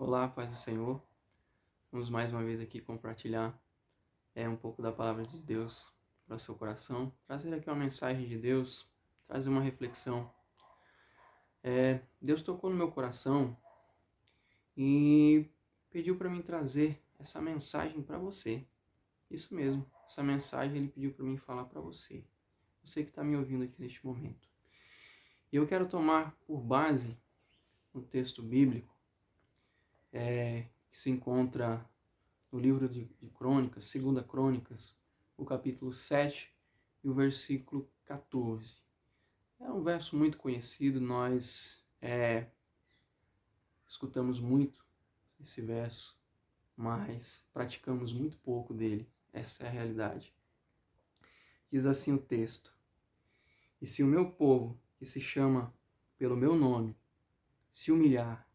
Olá, paz do Senhor. Vamos mais uma vez aqui compartilhar um pouco da palavra de Deus para o seu coração. Trazer aqui uma mensagem de Deus, trazer uma reflexão. Deus tocou no meu coração e pediu para mim trazer essa mensagem para você. Isso mesmo, essa mensagem Ele pediu para mim falar para você. Você que está me ouvindo aqui neste momento. E eu quero tomar por base um texto bíblico que se encontra no livro de Crônicas, 2 Crônicas, o capítulo 7 e o versículo 14. É um verso muito conhecido, nós escutamos muito esse verso, mas praticamos muito pouco dele. Essa é a realidade. Diz assim o texto: E se o meu povo, que se chama pelo meu nome, se humilhar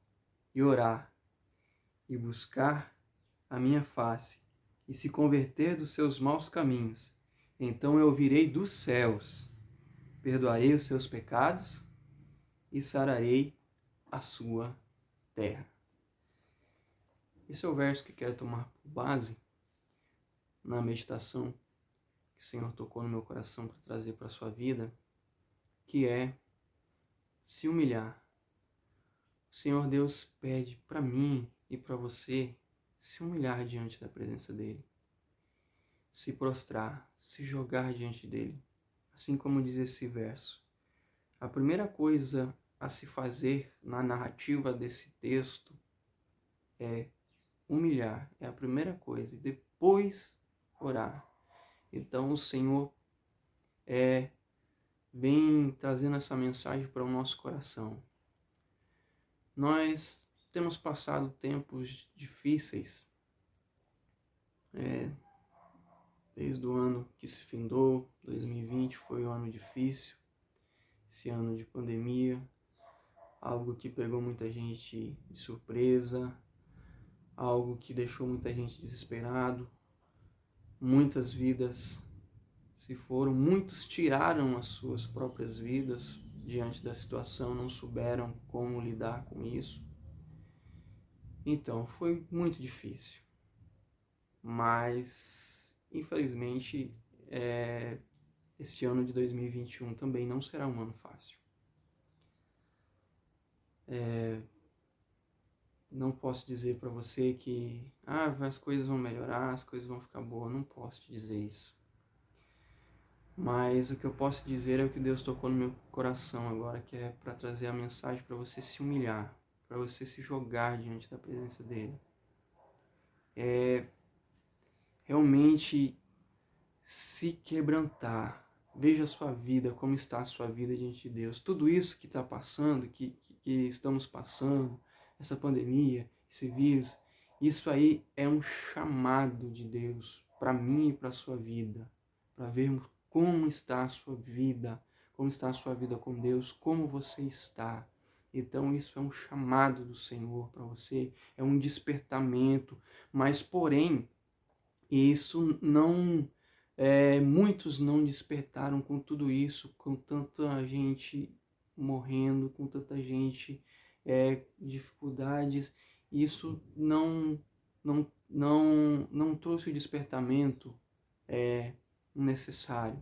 e orar e buscar a minha face e se converter dos seus maus caminhos, então eu ouvirei dos céus, perdoarei os seus pecados e sararei a sua terra. Esse é o verso que quero tomar por base na meditação que o Senhor tocou no meu coração para trazer para a sua vida, que é se humilhar. O Senhor Deus pede para mim e para você se humilhar diante da presença dEle, se prostrar, se jogar diante dEle. Assim como diz esse verso. A primeira coisa a se fazer na narrativa desse texto é humilhar. É a primeira coisa. E depois orar. Então o Senhor vem trazendo essa mensagem para o nosso coração. Nós temos passado tempos difíceis. Desde o ano que se findou, 2020 foi um ano difícil. Esse ano de pandemia, algo que pegou muita gente de surpresa, algo que deixou muita gente desesperado. Muitas vidas se foram, muitos tiraram as suas próprias vidas diante da situação, não souberam como lidar com isso. Então, foi muito difícil. Mas, infelizmente, este ano de 2021 também não será um ano fácil. Não posso dizer para você que as coisas vão melhorar, as coisas vão ficar boas. Não posso te dizer isso. Mas o que eu posso dizer é o que Deus tocou no meu coração agora, que é para trazer a mensagem para você se humilhar, para você se jogar diante da presença dEle. Realmente se quebrantar. Veja a sua vida, como está a sua vida diante de Deus. Tudo isso que está passando, que estamos passando, essa pandemia, esse vírus, isso aí é um chamado de Deus para mim e para a sua vida, para vermos como está a sua vida, como está a sua vida com Deus, como você está. Então isso é um chamado do Senhor para você, é um despertamento, mas porém, isso não... muitos não despertaram com tudo isso, com tanta gente morrendo, com tanta gente, dificuldades. Isso não trouxe o despertamento necessário.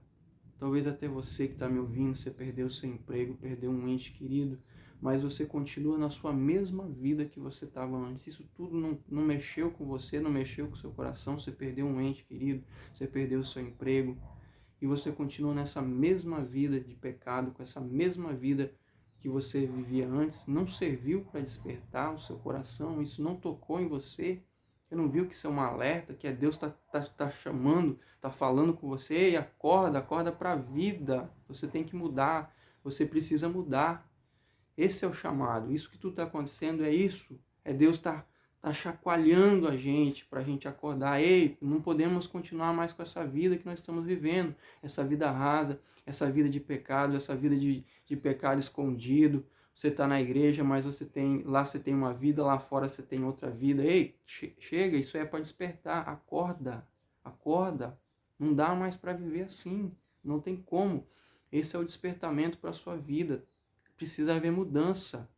Talvez até você que está me ouvindo, você perdeu seu emprego, perdeu um ente querido, mas você continua na sua mesma vida que você estava antes. Isso tudo não mexeu com você, não mexeu com o seu coração, você perdeu um ente querido, você perdeu o seu emprego, e você continua nessa mesma vida de pecado, com essa mesma vida que você vivia antes. Não serviu para despertar o seu coração, isso não tocou em você. Você não viu que isso é um alerta, que Deus tá chamando, está falando com você? E acorda para a vida. Você tem que mudar, você precisa mudar. Esse é o chamado. Isso que tudo está acontecendo é isso. É Deus tá chacoalhando a gente para a gente acordar. Ei, não podemos continuar mais com essa vida que nós estamos vivendo. Essa vida rasa, essa vida de pecado, essa vida de pecado escondido. Você está na igreja, mas lá você tem uma vida, lá fora você tem outra vida. Ei, chega, isso é para despertar. Acorda. Não dá mais para viver assim. Não tem como. Esse é o despertamento para a sua vida. Precisa haver mudança.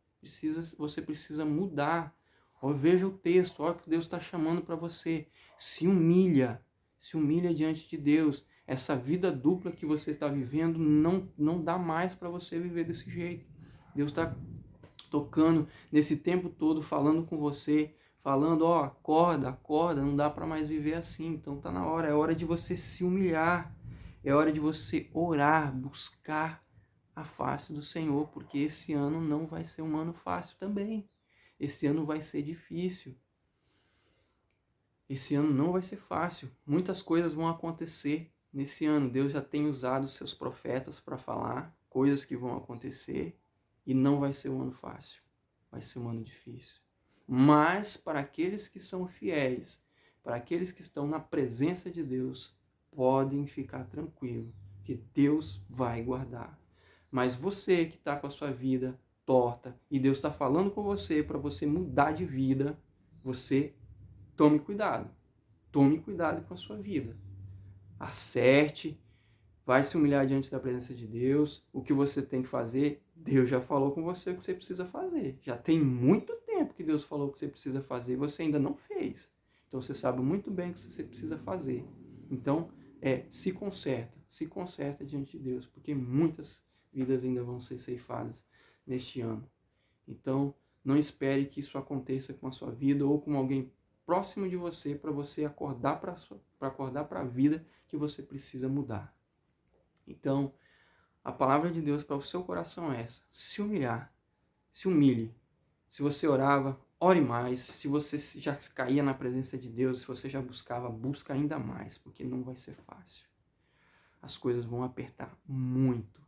Você precisa mudar. Ó, veja o texto, ó, que Deus está chamando para você. Se humilha diante de Deus. Essa vida dupla que você está vivendo não dá mais para você viver desse jeito. Deus está tocando nesse tempo todo, falando com você, falando, ó, acorda, acorda, não dá para mais viver assim. Então tá na hora, é hora de você se humilhar. É hora de você orar, buscar a face do Senhor, porque esse ano não vai ser um ano fácil também. Esse ano vai ser difícil. Esse ano não vai ser fácil. Muitas coisas vão acontecer nesse ano. Deus já tem usado seus profetas para falar coisas que vão acontecer e não vai ser um ano fácil. Vai ser um ano difícil. Mas para aqueles que são fiéis, para aqueles que estão na presença de Deus, podem ficar tranquilos, que Deus vai guardar. Mas você que está com a sua vida torta e Deus está falando com você para você mudar de vida, você tome cuidado. Tome cuidado com a sua vida. Acerte, vai se humilhar diante da presença de Deus. O que você tem que fazer, Deus já falou com você o que você precisa fazer. Já tem muito tempo que Deus falou o que você precisa fazer e você ainda não fez. Então você sabe muito bem o que você precisa fazer. Então, se conserta diante de Deus, porque muitas vidas ainda vão ser ceifadas neste ano. Então, não espere que isso aconteça com a sua vida ou com alguém próximo de você para você acordar para a vida que você precisa mudar. Então, a palavra de Deus para o seu coração é essa: se humilhar, se humilhe. Se você orava, ore mais. Se você já caía na presença de Deus, se você já buscava, busca ainda mais, porque não vai ser fácil. As coisas vão apertar muito,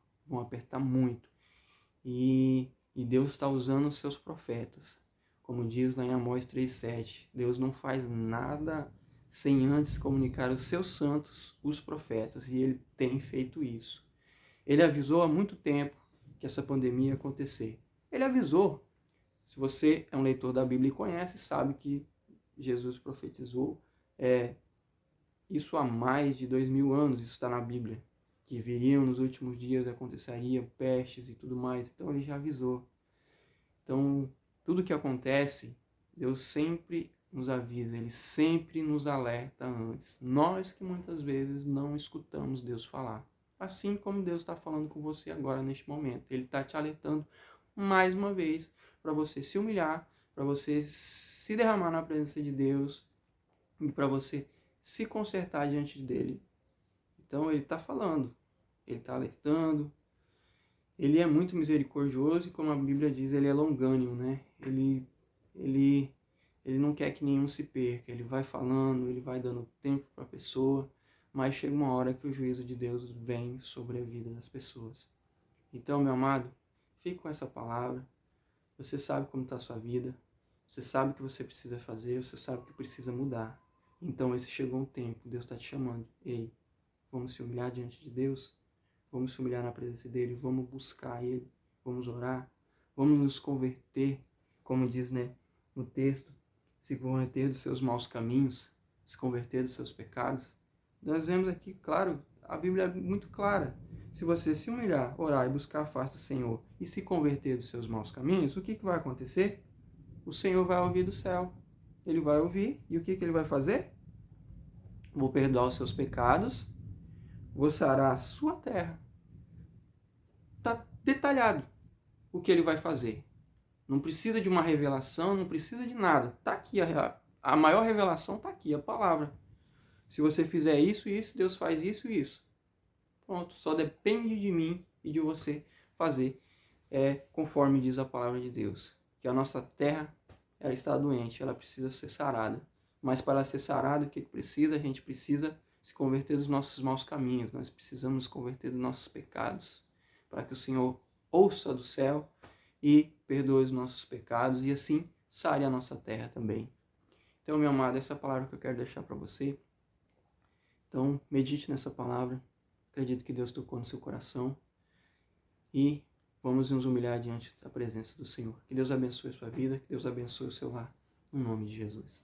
E Deus está usando os seus profetas. Como diz lá em Amós 3,7, Deus não faz nada sem antes comunicar os seus santos, os profetas, e Ele tem feito isso. Ele avisou há muito tempo que essa pandemia ia acontecer. Ele avisou. Se você é um leitor da Bíblia e conhece, sabe que Jesus profetizou isso há mais de 2000 anos, isso está na Bíblia, que viriam nos últimos dias, aconteceria pestes e tudo mais. Então ele já avisou. Então, tudo que acontece, Deus sempre nos avisa, Ele sempre nos alerta antes. Nós que muitas vezes não escutamos Deus falar. Assim como Deus está falando com você agora, neste momento. Ele está te alertando mais uma vez para você se humilhar, para você se derramar na presença de Deus e para você se consertar diante dEle. Então, Ele está falando, Ele está alertando. Ele é muito misericordioso e, como a Bíblia diz, ele é longânimo, né? Ele não quer que nenhum se perca. Ele vai falando, ele vai dando tempo para a pessoa, mas chega uma hora que o juízo de Deus vem sobre a vida das pessoas. Então, meu amado, fique com essa palavra. Você sabe como está a sua vida. Você sabe o que você precisa fazer. Você sabe o que precisa mudar. Então, esse chegou um tempo. Deus está te chamando. Ei, vamos se humilhar diante de Deus? Vamos se humilhar na presença dEle, vamos buscar Ele, vamos orar, vamos nos converter, como diz, né, no texto, se converter dos seus maus caminhos, se converter dos seus pecados. Nós vemos aqui, claro, a Bíblia é muito clara. Se você se humilhar, orar e buscar a face do Senhor e se converter dos seus maus caminhos, o que vai acontecer? O Senhor vai ouvir do céu. Ele vai ouvir e o que Ele vai fazer? Vou perdoar os seus pecados, vou sarar a sua terra. Está detalhado o que ele vai fazer. Não precisa de uma revelação, não precisa de nada. Está aqui a maior revelação, está aqui a palavra. Se você fizer isso e isso, Deus faz isso e isso. Pronto, só depende de mim e de você fazer conforme diz a palavra de Deus. Que a nossa terra ela está doente, ela precisa ser sarada. Mas para ser sarada, o que precisa? A gente precisa se converter dos nossos maus caminhos. Nós precisamos nos converter dos nossos pecados, para que o Senhor ouça do céu e perdoe os nossos pecados e assim sare a nossa terra também. Então, meu amado, essa é a palavra que eu quero deixar para você. Então, medite nessa palavra. Acredito que Deus tocou no seu coração e vamos nos humilhar diante da presença do Senhor. Que Deus abençoe a sua vida, que Deus abençoe o seu lar. Em nome de Jesus.